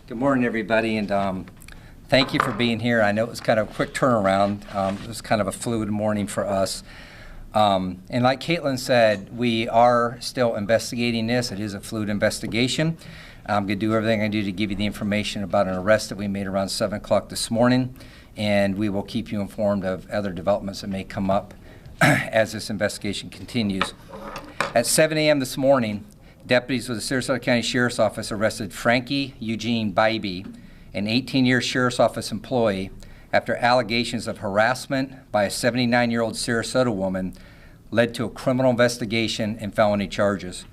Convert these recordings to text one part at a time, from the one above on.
Good morning, everybody, and thank you for being here. I know it was kind of a quick turnaround. It was kind of a fluid morning for us. And like Caitlin said, we are still investigating this. It is a fluid investigation. I'm going to do everything I do to give you the information about an arrest that we made around 7 o'clock this morning, and we will keep you informed of other developments that may come up as this investigation continues. At 7 a.m. this morning, deputies with the Sarasota County Sheriff's Office arrested Frankie Eugene Bybee, an 18-year Sheriff's Office employee, after allegations of harassment by a 79-year-old Sarasota woman led to a criminal investigation and felony charges.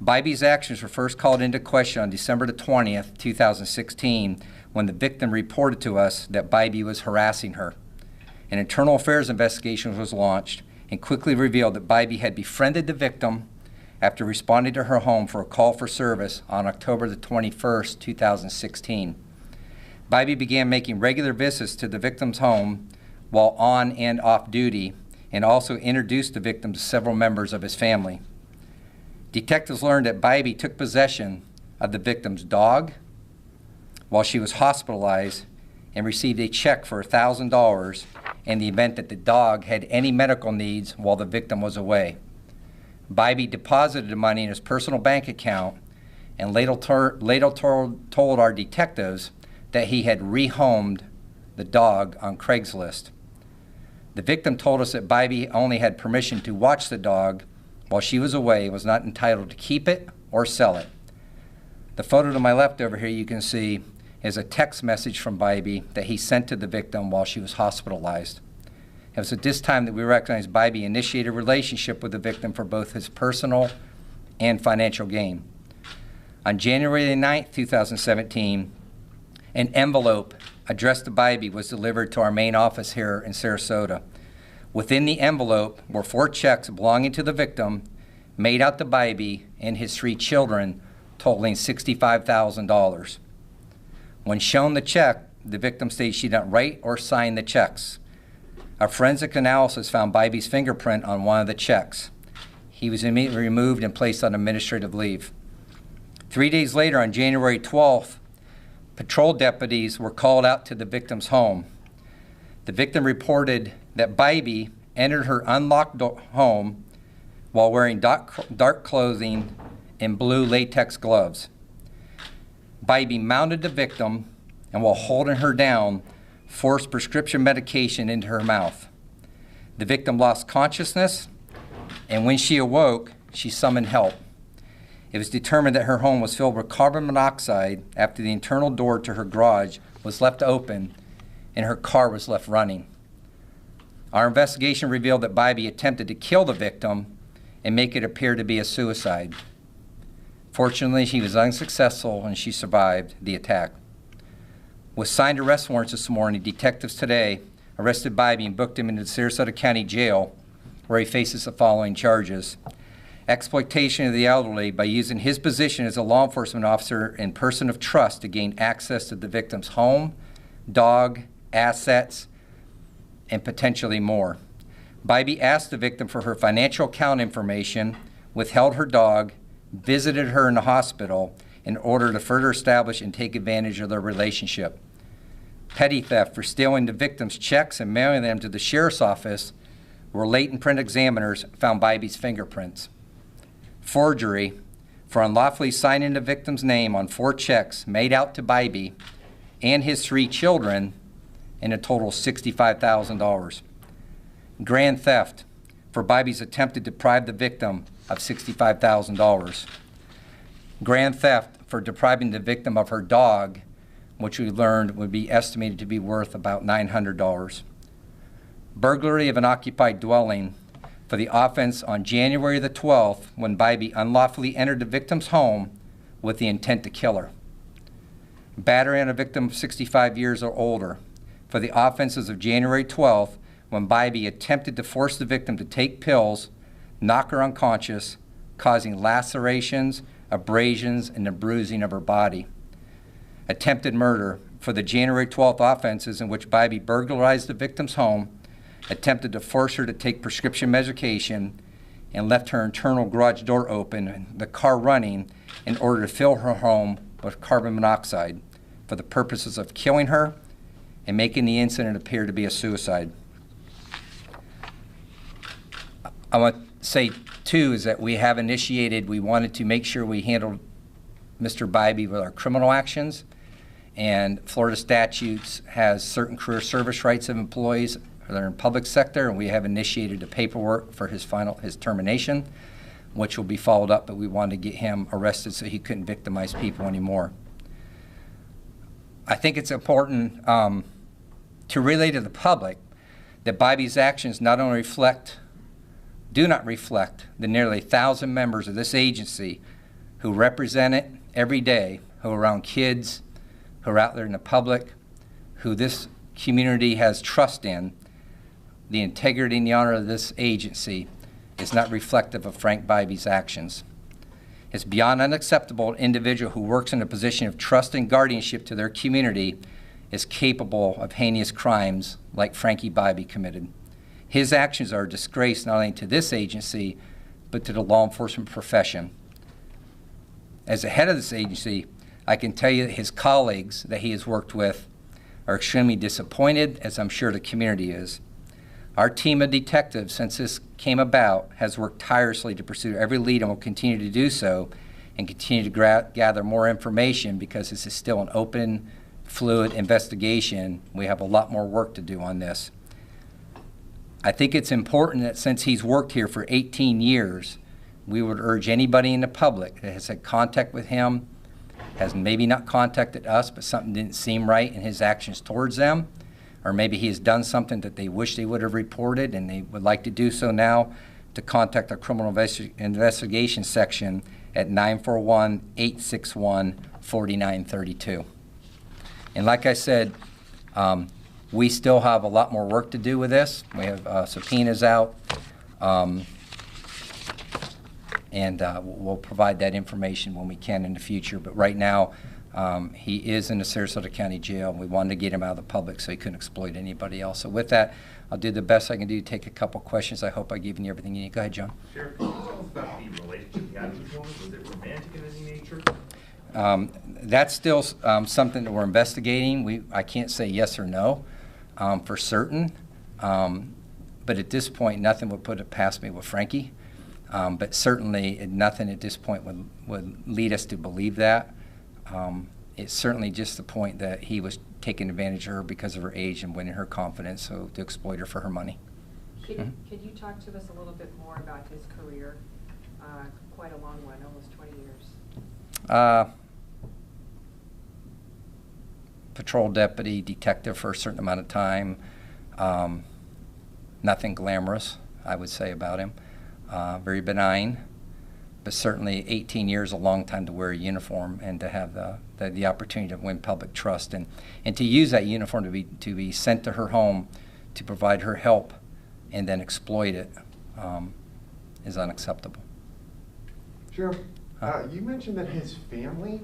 Bybee's actions were first called into question on December the 20th, 2016, when the victim reported to us that Bybee was harassing her. An internal affairs investigation was launched and quickly revealed that Bybee had befriended the victim after responding to her home for a call for service on October the 21st, 2016. Bybee began making regular visits to the victim's home while on and off duty, and also introduced the victim to several members of his family. Detectives learned that Bybee took possession of the victim's dog while she was hospitalized and received a check for $1,000 in the event that the dog had any medical needs while the victim was away. Bybee deposited the money in his personal bank account and later told our detectives that he had rehomed the dog on Craigslist. The victim told us that Bybee only had permission to watch the dog while she was away and was not entitled to keep it or sell it. The photo to my left over here you can see is a text message from Bybee that he sent to the victim while she was hospitalized. It was at this time that we recognized Bybee initiated a relationship with the victim for both his personal and financial gain. On January 9th, 2017, an envelope addressed to Bybee was delivered to our main office here in Sarasota. Within the envelope were 4 checks belonging to the victim, made out to Bybee and his 3 children, totaling $65,000. When shown the check, the victim stated she didn't write or sign the checks. A forensic analysis found Bybee's fingerprint on one of the checks. He was immediately removed and placed on administrative leave. 3 days later, on January 12th, patrol deputies were called out to the victim's home. The victim reported that Bybee entered her unlocked home while wearing dark clothing and blue latex gloves. Bybee mounted the victim and, while holding her down, forced prescription medication into her mouth. The victim lost consciousness, and when she awoke, she summoned help. It was determined that her home was filled with carbon monoxide after the internal door to her garage was left open and her car was left running. Our investigation revealed that Bybee attempted to kill the victim and make it appear to be a suicide. Fortunately, she was unsuccessful and she survived the attack. With signed arrest warrants this morning, detectives today arrested Bybee and booked him into the Sarasota County Jail, where he faces the following charges: exploitation of the elderly by using his position as a law enforcement officer and person of trust to gain access to the victim's home, dog, assets, and potentially more. Bybee asked the victim for her financial account information, withheld her dog, visited her in the hospital in order to further establish and take advantage of their relationship. Petty theft for stealing the victim's checks and mailing them to the sheriff's office, where latent print examiners found Bybee's fingerprints. Forgery for unlawfully signing the victim's name on 4 checks made out to Bybee and his 3 children in a total of $65,000. Grand theft for Bybee's attempt to deprive the victim of $65,000. Grand theft for depriving the victim of her dog, which we learned would be estimated to be worth about $900. Burglary of an occupied dwelling for the offense on January the 12th, when Bybee unlawfully entered the victim's home with the intent to kill her. Battery on a victim of 65 years or older for the offenses of January 12th, when Bybee attempted to force the victim to take pills, knock her unconscious, causing lacerations, abrasions, and the bruising of her body. Attempted murder for the January 12th offenses in which Bybee burglarized the victim's home, attempted to force her to take prescription medication, and left her internal garage door open and the car running in order to fill her home with carbon monoxide, for the purposes of killing her and making the incident appear to be a suicide. I want to say, too, is that we have initiated, we wanted to make sure we handled Mr. Bybee with our criminal actions, and Florida statutes has certain career service rights of employees that are in public sector, and we have initiated the paperwork for his termination, which will be followed up, but we wanted to get him arrested so he couldn't victimize people anymore. I think it's important to relay to the public that Bybee's actions not only do not reflect the nearly 1,000 members of this agency who represent it every day, who are around kids, who are out there in the public, who this community has trust in. The integrity and the honor of this agency is not reflective of Frank Bybee's actions. It's beyond unacceptable an individual who works in a position of trust and guardianship to their community is capable of heinous crimes like Frankie Bybee committed. His actions are a disgrace not only to this agency, but to the law enforcement profession. As the head of this agency, I can tell you that his colleagues that he has worked with are extremely disappointed, as I'm sure the community is. Our team of detectives, since this came about, has worked tirelessly to pursue every lead and will continue to do so and continue to gather more information because this is still an open, fluid investigation. We have a lot more work to do on this. I think it's important that since he's worked here for 18 years, we would urge anybody in the public that has had contact with him, has maybe not contacted us, but something didn't seem right in his actions towards them, or maybe he has done something that they wish they would have reported and they would like to do so now, to contact our criminal investigation section at 941-861-4932. And like I said, we still have a lot more work to do with this. We have subpoenas out, and we'll provide that information when we can in the future. But right now, he is in the Sarasota County Jail, and we wanted to get him out of the public so he couldn't exploit anybody else. So with that, I'll do the best I can do to take a couple questions. I hope I've given you everything you need. Go ahead, John. Sheriff, can you tell us about the relationship you had with this woman? Was it romantic in any nature? That's still something that we're investigating. I can't say yes or no for certain, but at this point, nothing would put it past me with Frankie. But certainly, nothing at this point would lead us to believe that. It's certainly just the point that he was taking advantage of her because of her age and winning her confidence, so to exploit her for her money. Could you talk to us a little bit more about his career? Quite a long one, almost 20 years. Patrol deputy, detective for a certain amount of time. Nothing glamorous, I would say, about him. Very benign, but certainly 18 years, a long time to wear a uniform and to have the opportunity to win public trust and to use that uniform to be sent to her home to provide her help and then exploit it is unacceptable. Sheriff, you mentioned that his family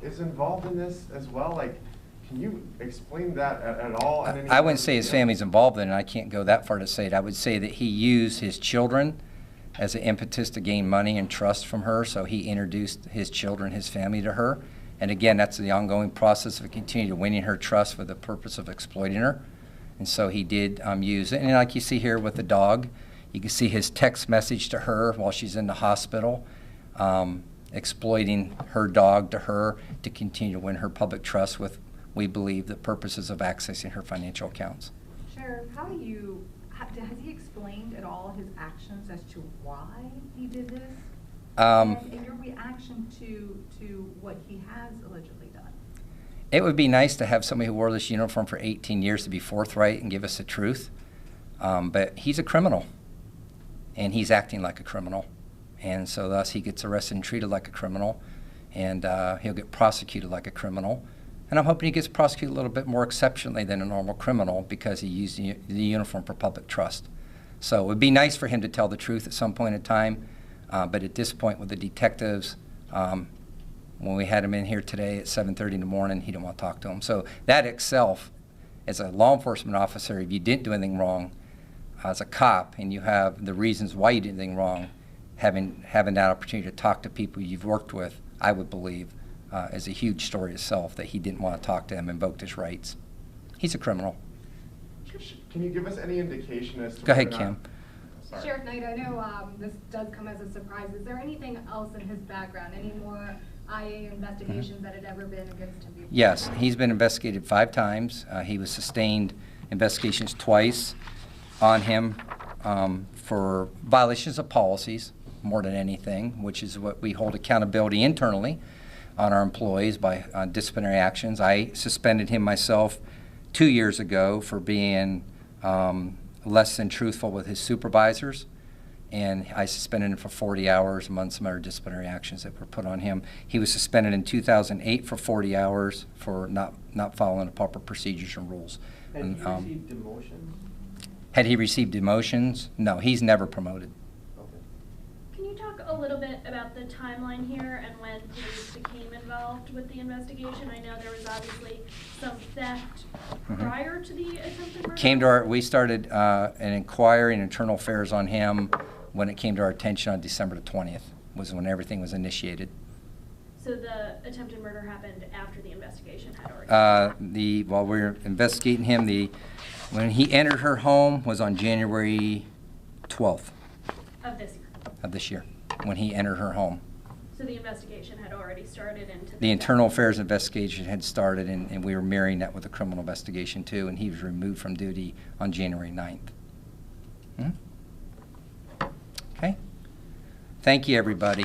is involved in this as well. Like, can you explain that at all? I wouldn't say his family's involved in it. I can't go that far to say it. I would say that he used his children as an impetus to gain money and trust from her, so he introduced his children, his family to her. And again, that's the ongoing process of continuing to winning her trust for the purpose of exploiting her. And so he did use it. And like you see here with the dog, you can see his text message to her while she's in the hospital, exploiting her dog to her to continue to win her public trust with, we believe, the purposes of accessing her financial accounts. Sheriff, has he explained at all his actions as to why he did this? And your reaction to what he has allegedly done? It would be nice to have somebody who wore this uniform for 18 years to be forthright and give us the truth. But he's a criminal, and he's acting like a criminal. And so thus he gets arrested and treated like a criminal, and he'll get prosecuted like a criminal. And I'm hoping he gets prosecuted a little bit more exceptionally than a normal criminal because he used the uniform for public trust. So it would be nice for him to tell the truth at some point in time, but at this point with the detectives, when we had him in here today at 7:30 in the morning, he didn't want to talk to him. So that itself, as a law enforcement officer, if you didn't do anything wrong, as a cop, and you have the reasons why you did anything wrong, having that opportunity to talk to people you've worked with, I would believe, is a huge story itself, that he didn't want to talk to him, invoked his rights. He's a criminal. Can you give us any indication as to Go ahead, whether or Kim. not- Sorry. Sheriff Knight, I know this does come as a surprise. Is there anything else in his background, any more IA investigations that had ever been against him before? Yes, he's been investigated 5 times. He was sustained investigations twice on him for violations of policies, more than anything, which is what we hold accountability internally on our employees by disciplinary actions. I suspended him myself 2 years ago for being less than truthful with his supervisors, and I suspended him for 40 hours among some other disciplinary actions that were put on him. He was suspended in 2008 for 40 hours for not following the proper procedures and rules. Had And, he received demotions? had he received demotions? No, he's never promoted. Okay. Can you talk a little bit about the timeline here and when police became involved with the investigation? I know there was obviously some theft prior to the attempted murder. We started an inquiry in internal affairs on him when it came to our attention on December the 20th, was when everything was initiated. So the attempted murder happened after the investigation had already While we were investigating him, when he entered her home was on January 12th of this year. of this year, when he entered her home. So the investigation had already started into The internal affairs investigation had started, and we were mirroring that with the criminal investigation too, and he was removed from duty on January 9th. Okay? Thank you, everybody.